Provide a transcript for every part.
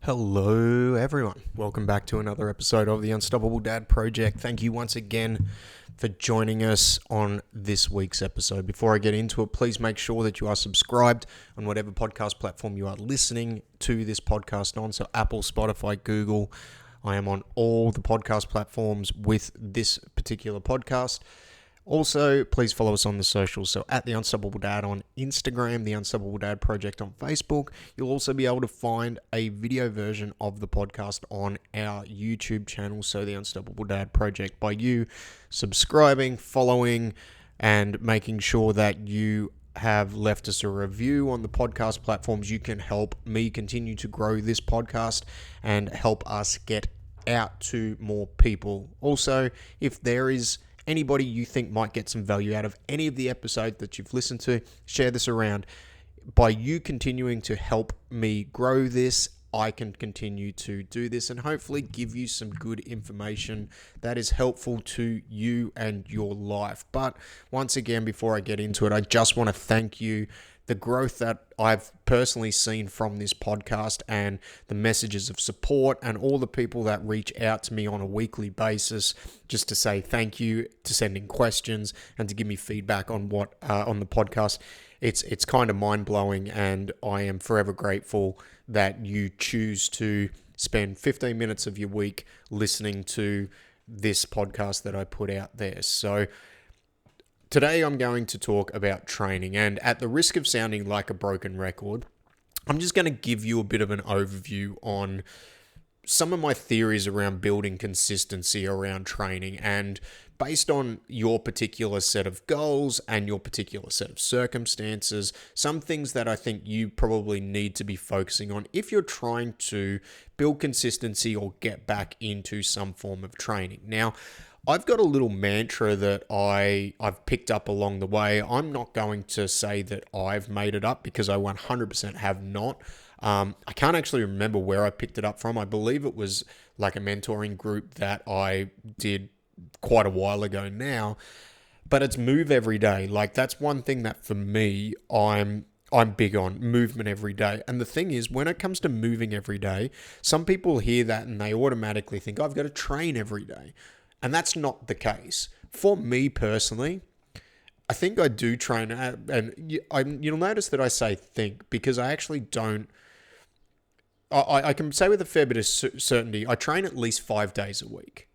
Hello, everyone. Welcome back to another episode of the Unstoppable Dad Project. Thank you once again for joining us on this week's episode. Before I get into it, please make sure that you are subscribed on whatever podcast platform you are listening to this podcast on. So Apple, Spotify, Google. I am on all the podcast platforms with this particular podcast. Also, please follow us on the socials. So at The Unstoppable Dad on Instagram, The Unstoppable Dad Project on Facebook. You'll also be able to find a video version of the podcast on our YouTube channel, so The Unstoppable Dad Project, by you subscribing, following, and making sure that you have left us a review on the podcast platforms. You can help me continue to grow this podcast and help us get out to more people. Also, if there is anybody you think might get some value out of any of the episodes that you've listened to, share this around. By you continuing to help me grow this, I can continue to do this and hopefully give you some good information that is helpful to you and your life. But once again, before I get into it, I just want to thank you. The growth that I've personally seen from this podcast and the messages of support and all the people that reach out to me on a weekly basis just to say thank you, to send in questions and to give me feedback on what on the podcast. It's kind of mind-blowing, and I am forever grateful that you choose to spend 15 minutes of your week listening to this podcast that I put out there. So today I'm going to talk about training, and at the risk of sounding like a broken record, I'm just going to give you a bit of an overview on some of my theories around building consistency around training, and based on your particular set of goals and your particular set of circumstances, some things that I think you probably need to be focusing on if you're trying to build consistency or get back into some form of training. Now, I've got a little mantra that I've picked up along the way. I'm not going to say that I've made it up because I 100% have not. I can't actually remember where I picked it up from. I believe it was like a mentoring group that I did quite a while ago now. But it's move every day. Like, that's one thing that for me, I'm big on movement every day. And the thing is, when it comes to moving every day, some people hear that and they automatically think, I've got to train every day. And that's not the case. For me personally, I think I do train, and you'll notice that I say think, because I actually don't. I can say with a fair bit of certainty, I train at least 5 days a week.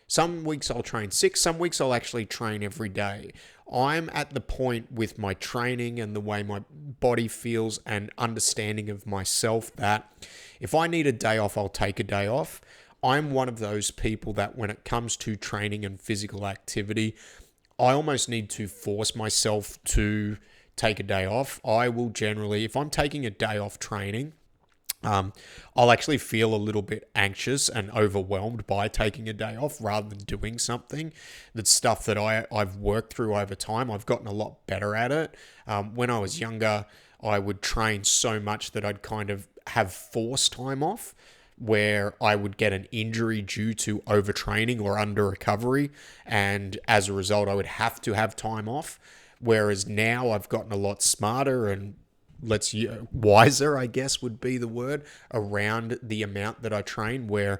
Some weeks I'll train 6, some weeks I'll actually train every day. I'm at the point with my training and the way my body feels and understanding of myself that if I need a day off, I'll take a day off. I'm one of those people that when it comes to training and physical activity, I almost need to force myself to take a day off. I will generally, if I'm taking a day off training, I'll actually feel a little bit anxious and overwhelmed by taking a day off rather than doing something. That's stuff that I've worked through over time. I've gotten a lot better at it. When I was younger, I would train so much that I'd kind of have forced time off, where I would get an injury due to overtraining or under recovery, and as a result I would have to have time off. Whereas now I've gotten a lot smarter and wiser, I guess would be the word, around the amount that I train, where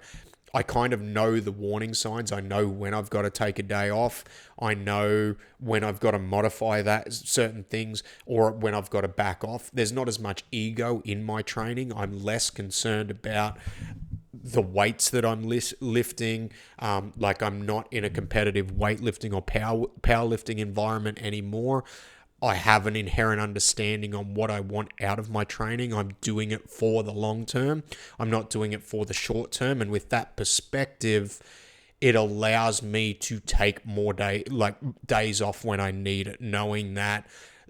I kind of know the warning signs. I know when I've got to take a day off. I know when I've got to modify that certain things or when I've got to back off. There's not as much ego in my training. I'm less concerned about the weights that I'm lifting. Like, I'm not in a competitive weightlifting or powerlifting environment anymore. I have an inherent understanding on what I want out of my training. I'm doing it for the long term. I'm not doing it for the short term. And with that perspective, it allows me to take more days off when I need it, knowing that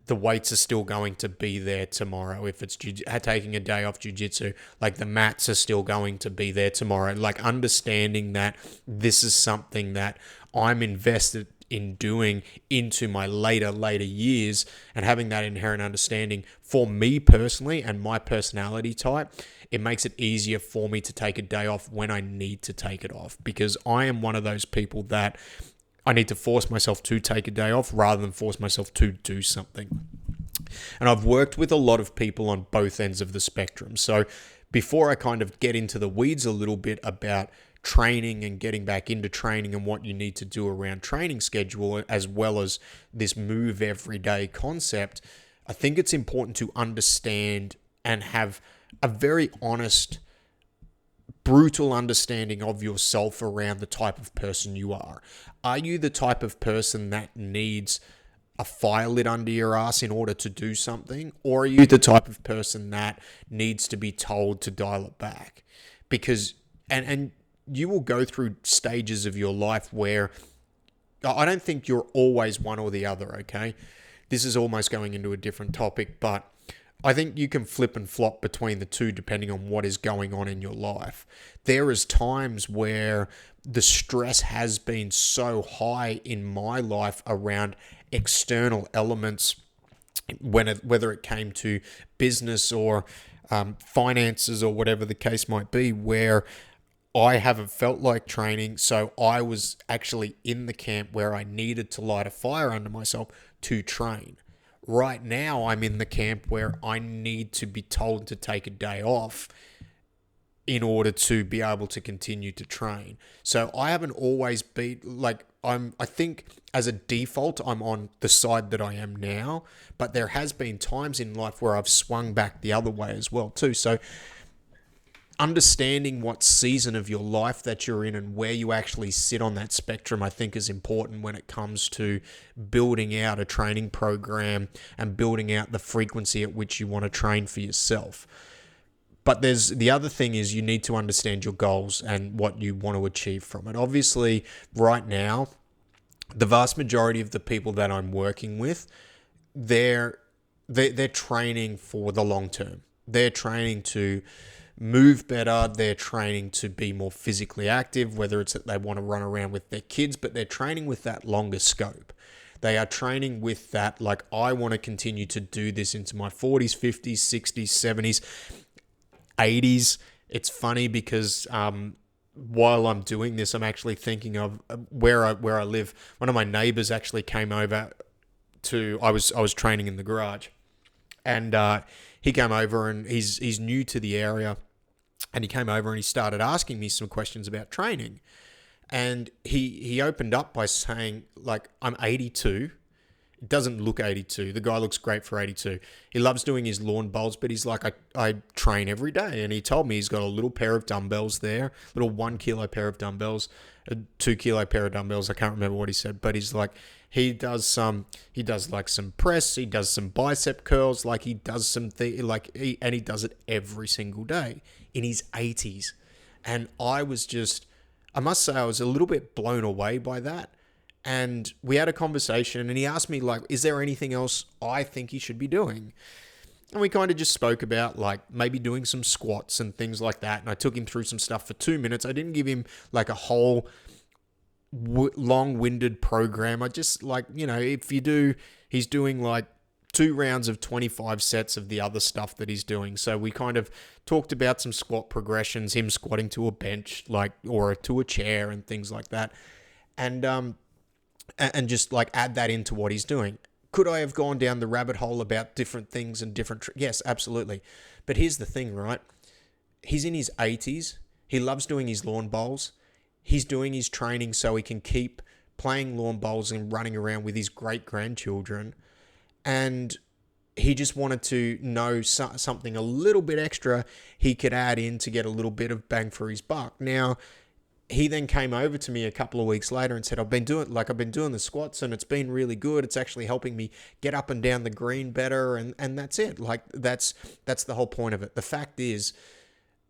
the weights are still going to be there tomorrow. If it's taking a day off jiu-jitsu, like, the mats are still going to be there tomorrow. Like, understanding that this is something that I'm invested in doing into my later years, and having that inherent understanding for me personally and my personality type, it makes it easier for me to take a day off when I need to take it off, because I am one of those people that I need to force myself to take a day off rather than force myself to do something. And I've worked with a lot of people on both ends of the spectrum. So before I kind of get into the weeds a little bit about training and getting back into training and what you need to do around training schedule, as well as this move every day concept, I think it's important to understand and have a very honest, brutal understanding of yourself around the type of person you are. Are you the type of person that needs a fire lit under your ass in order to do something? Or are you the type of person that needs to be told to dial it back? Because, and you will go through stages of your life where I don't think you're always one or the other, okay? This is almost going into a different topic, but I think you can flip and flop between the two depending on what is going on in your life. There is times where the stress has been so high in my life around external elements, whether it came to business or finances or whatever the case might be, where I haven't felt like training. So I was actually in the camp where I needed to light a fire under myself to train. Right now, I'm in the camp where I need to be told to take a day off in order to be able to continue to train. So I haven't always been like, I think as a default, I'm on the side that I am now, but there has been times in life where I've swung back the other way as well too. So understanding what season of your life that you're in and where you actually sit on that spectrum, I think is important when it comes to building out a training program and building out the frequency at which you want to train for yourself. But there's the other thing is you need to understand your goals and what you want to achieve from it. Obviously, right now, the vast majority of the people that I'm working with, they're training for the long term. They're training to move better. They're training to be more physically active, whether it's that they want to run around with their kids, but they're training with that longer scope. They are training with that, like, I want to continue to do this into my 40s, 50s, 60s, 70s, 80s. It's funny because while I'm doing this, I'm actually thinking of where I live. One of my neighbors actually came over to, I was training in the garage, and he came over, and he's new to the area, and he came over and he started asking me some questions about training. And he opened up by saying, like, I'm 82. It doesn't look 82. The guy looks great for 82. He loves doing his lawn bowls, but he's like, I train every day. And he told me he's got a little pair of dumbbells there, little 1 kilo pair of dumbbells, a 2 kilo pair of dumbbells. I can't remember what he said, but he's like, he does like some press, he does some bicep curls, like he does some and he does it every single day in his 80s. And I must say I was a little bit blown away by that. And we had a conversation, and he asked me, like, is there anything else I think he should be doing? And we kind of just spoke about, like, maybe doing some squats and things like that. And I took him through some stuff for 2 minutes. I didn't give him like a whole long-winded program. I just, like, he's doing like 2 rounds of 25 sets of the other stuff that he's doing. So we kind of talked about some squat progressions, him squatting to a bench, like, or to a chair and things like that. And just like add that into what he's doing. Could I have gone down the rabbit hole about different things and yes, absolutely. But here's the thing, right? He's in his 80s. He loves doing his lawn bowls. He's doing his training so he can keep playing lawn bowls and running around with his great-grandchildren. And he just wanted to know something a little bit extra he could add in to get a little bit of bang for his buck. Now, he then came over to me a couple of weeks later and said, I've been doing the squats and it's been really good. It's actually helping me get up and down the green better. And that's it. Like, that's the whole point of it. The fact is,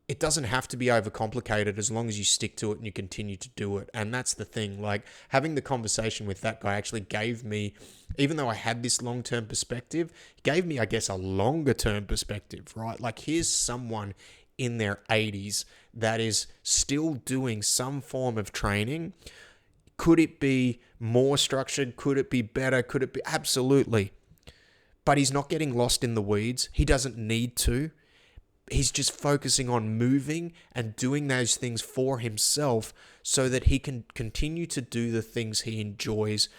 it doesn't have to be overcomplicated as long as you stick to it and you continue to do it. And that's the thing. Like, having the conversation with that guy actually gave me, even though I had this long-term perspective, gave me, I guess, a longer-term perspective, right? Like, here's someone in their 80s that is still doing some form of training. Could it be more structured? Could it be better? Could it be? Absolutely. But he's not getting lost in the weeds. He doesn't need to. He's just focusing on moving and doing those things for himself so that he can continue to do the things he enjoys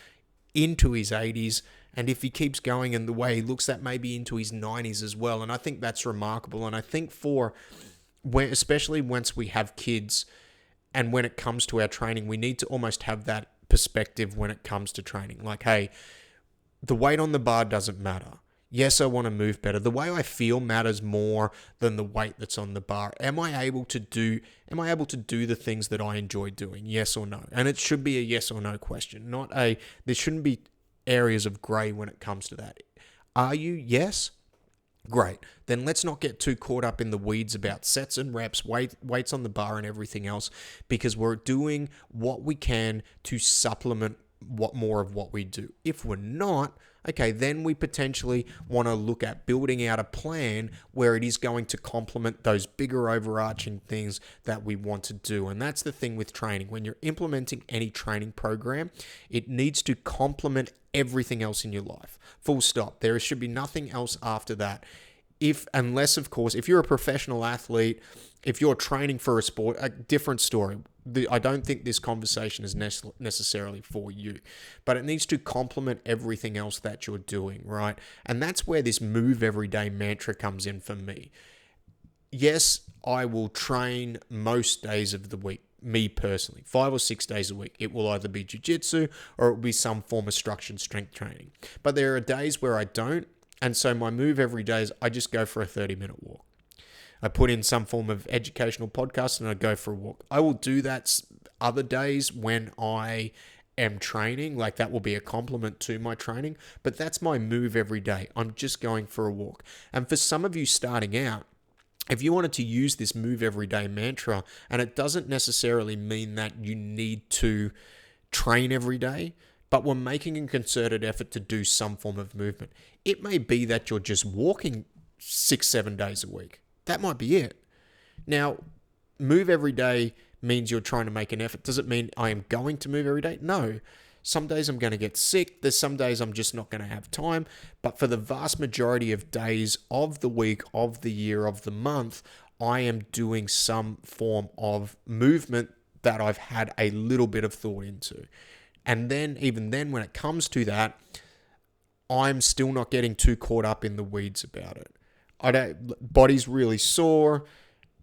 into his 80s. And if he keeps going in the way he looks, that maybe into his 90s as well. And I think that's remarkable. And I think for especially once we have kids and when it comes to our training, we need to almost have that perspective when it comes to training. Like, hey, the weight on the bar doesn't matter. Yes, I want to move better. The way I feel matters more than the weight that's on the bar. Am I able to do the things that I enjoy doing? Yes or no? And it should be a yes or no question, there shouldn't be areas of gray when it comes to that. Are you? Yes. Great. Then let's not get too caught up in the weeds about sets and reps, weights on the bar and everything else, because we're doing what we can to supplement more of what we do. If we're not, okay, then we potentially want to look at building out a plan where it is going to complement those bigger overarching things that we want to do. And that's the thing with training. When you're implementing any training program, it needs to complement everything else in your life. Full stop. There should be nothing else after that. Unless, of course, if you're a professional athlete, if you're training for a sport, a different story. I don't think this conversation is necessarily for you, but it needs to complement everything else that you're doing, right? And that's where this move every day mantra comes in for me. Yes, I will train most days of the week, me personally, 5 or 6 days a week. It will either be jiu-jitsu or it will be some form of structured strength training. But there are days where I don't, and so my move every day is I just go for a 30-minute walk. I put in some form of educational podcast and I go for a walk. I will do that other days when I am training, like that will be a complement to my training, but that's my move every day. I'm just going for a walk. And for some of you starting out, if you wanted to use this move every day mantra, and it doesn't necessarily mean that you need to train every day, but we're making a concerted effort to do some form of movement. It may be that you're just walking 6-7 days a week. That might be it. Now, move every day means you're trying to make an effort. Does it mean I am going to move every day? No. Some days I'm going to get sick. There's some days I'm just not going to have time. But for the vast majority of days of the week, of the year, of the month, I am doing some form of movement that I've had a little bit of thought into. And then, even then, when it comes to that, I'm still not getting too caught up in the weeds about it. Body's really sore.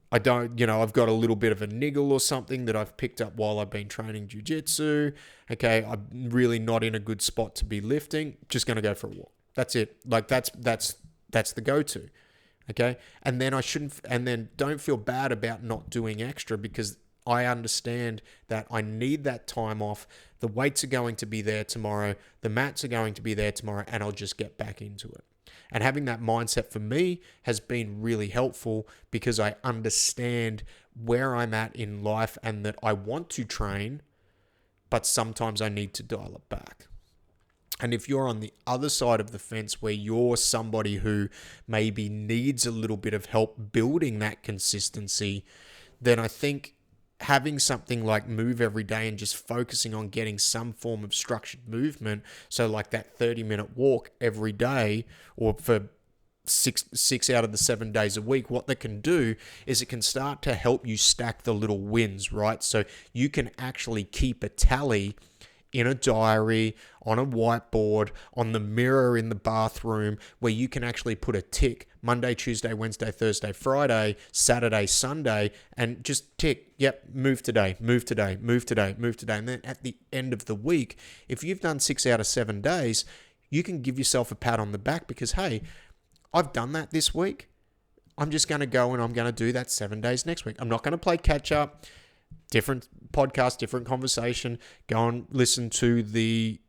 I've got a little bit of a niggle or something that I've picked up while I've been training jiu-jitsu. Okay, I'm really not in a good spot to be lifting. Just going to go for a walk. That's it. Like that's the go-to. Okay? And then don't feel bad about not doing extra, because I understand that I need that time off. The weights are going to be there tomorrow. The mats are going to be there tomorrow, and I'll just get back into it. And having that mindset for me has been really helpful, because I understand where I'm at in life and that I want to train, but sometimes I need to dial it back. And if you're on the other side of the fence where you're somebody who maybe needs a little bit of help building that consistency, then I think having something like move every day and just focusing on getting some form of structured movement, so like that 30-minute walk every day, or for six out of the 7 days a week, what that can do is it can start to help you stack the little wins, right? So you can actually keep a tally in a diary, on a whiteboard, on the mirror in the bathroom, where you can actually put a tick Monday, Tuesday, Wednesday, Thursday, Friday, Saturday, Sunday, and just tick, yep, move today, move today, move today, move today. And then at the end of the week, if you've done 6 out of 7 days, you can give yourself a pat on the back, because, hey, I've done that this week. I'm just going to go and I'm going to do that 7 days next week. I'm not going to play catch up. Different podcast, different conversation. Go and listen to the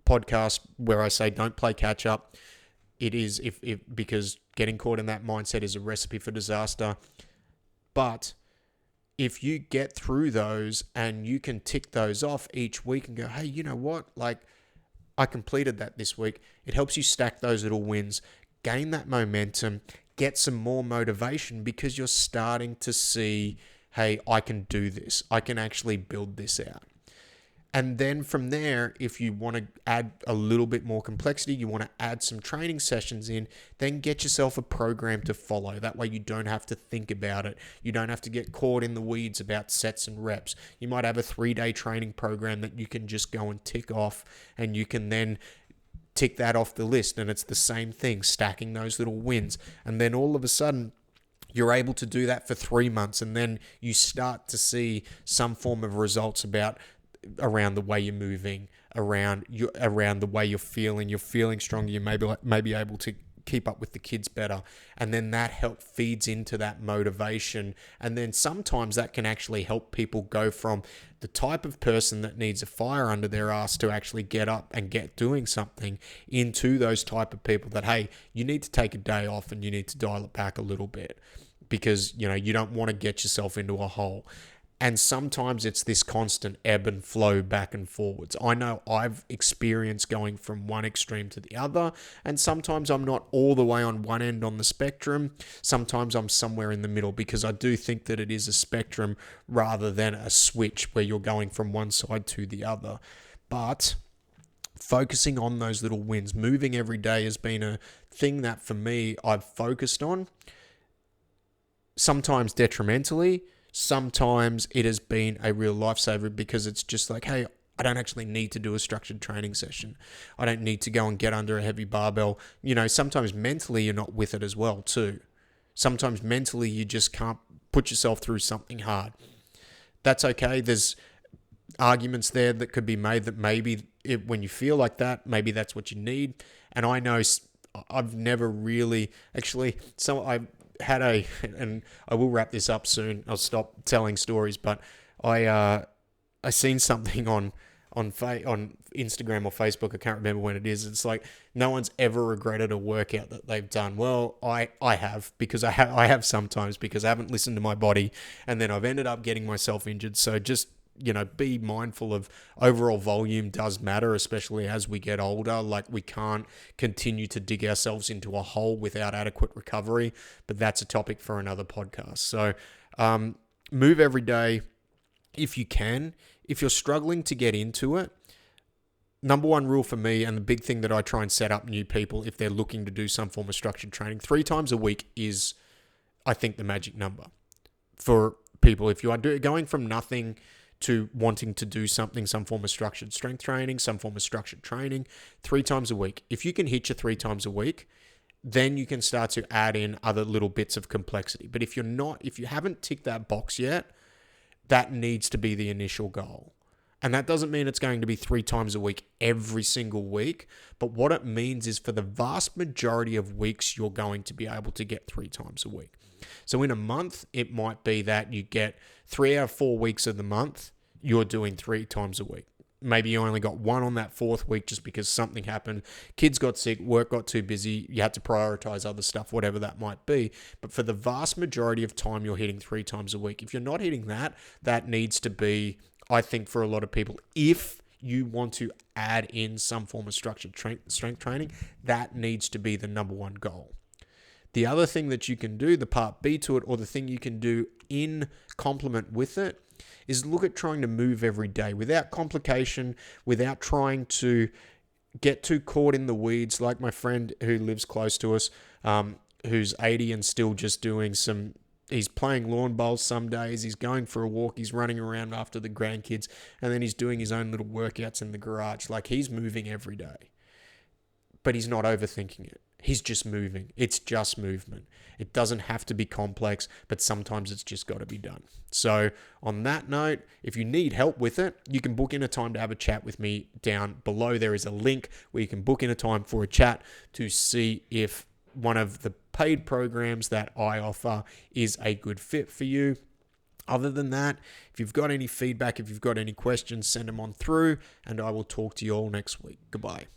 podcast where I say don't play catch up. It is because getting caught in that mindset is a recipe for disaster. But if you get through those and you can tick those off each week and go, hey, you know what? Like, I completed that this week. It helps you stack those little wins, gain that momentum, get some more motivation, because you're starting to see, hey, I can do this. I can actually build this out. And then from there, if you want to add a little bit more complexity, you want to add some training sessions in, then get yourself a program to follow. That way you don't have to think about it. You don't have to get caught in the weeds about sets and reps. You might have a 3-day training program that you can just go and tick off, and you can then tick that off the list. And it's the same thing, stacking those little wins. And then all of a sudden, You're able to do that for 3 months, and then you start to see some form of results around the way you're moving, around the way you're feeling. You're feeling stronger. You may be able to keep up with the kids better, and then that feeds into that motivation. And then sometimes that can actually help people go from the type of person that needs a fire under their ass to actually get up and get doing something, into those type of people that, hey, you need to take a day off and you need to dial it back a little bit, because you don't want to get yourself into a hole. And sometimes it's this constant ebb and flow back and forwards. I know I've experienced going from one extreme to the other, and sometimes I'm not all the way on one end on the spectrum. Sometimes I'm somewhere in the middle, because I do think that it is a spectrum rather than a switch where you're going from one side to the other. But focusing on those little wins, moving every day, has been a thing that for me I've focused on, sometimes detrimentally. Sometimes it has been a real lifesaver, because it's just like, hey, I don't actually need to do a structured training session. I don't need to go and get under a heavy barbell. Sometimes mentally you're not with it as well too. Sometimes mentally you just can't put yourself through something hard. That's okay. There's arguments there that could be made that maybe when you feel like that, maybe that's what you need. And I know I've never really, actually, and I will wrap this up soon. I'll stop telling stories, but I seen something on Instagram or Facebook. I can't remember when it is. It's like, no one's ever regretted a workout that they've done. Well, I have, because I have sometimes, because I haven't listened to my body, and then I've ended up getting myself injured. So just be mindful of overall volume does matter, especially as we get older. Like, we can't continue to dig ourselves into a hole without adequate recovery, but that's a topic for another podcast. So move every day if you can. If you're struggling to get into it, number one rule for me, and the big thing that I try and set up new people if they're looking to do some form of structured training, 3 times a week is, I think, the magic number for people. If you are going from nothing to wanting to do something, some form of structured strength training, some form of structured training, 3 times a week. If you can hit your 3 times a week, then you can start to add in other little bits of complexity. But if you haven't ticked that box yet, that needs to be the initial goal. And that doesn't mean it's going to be 3 times a week every single week. But what it means is, for the vast majority of weeks, you're going to be able to get 3 times a week. So in a month, it might be that you get 3 out of 4 weeks of the month, you're doing 3 times a week. Maybe you only got 1 on that 4th week just because something happened. Kids got sick, work got too busy, you had to prioritize other stuff, whatever that might be. But for the vast majority of time, you're hitting 3 times a week. If you're not hitting that, that needs to be, I think, for a lot of people, if you want to add in some form of structured strength training, that needs to be the number one goal. The other thing that you can do, the part B to it, or the thing you can do in complement with it, is look at trying to move every day without complication, without trying to get too caught in the weeds. Like my friend who lives close to us, who's 80 and still just doing he's playing lawn bowls some days, he's going for a walk, he's running around after the grandkids, and then he's doing his own little workouts in the garage. Like, he's moving every day, but he's not overthinking it. He's just moving. It's just movement. It doesn't have to be complex, but sometimes it's just got to be done. So on that note, if you need help with it, you can book in a time to have a chat with me. Down below, there is a link where you can book in a time for a chat to see if one of the paid programs that I offer is a good fit for you. Other than that, if you've got any feedback, if you've got any questions, send them on through, and I will talk to you all next week. Goodbye.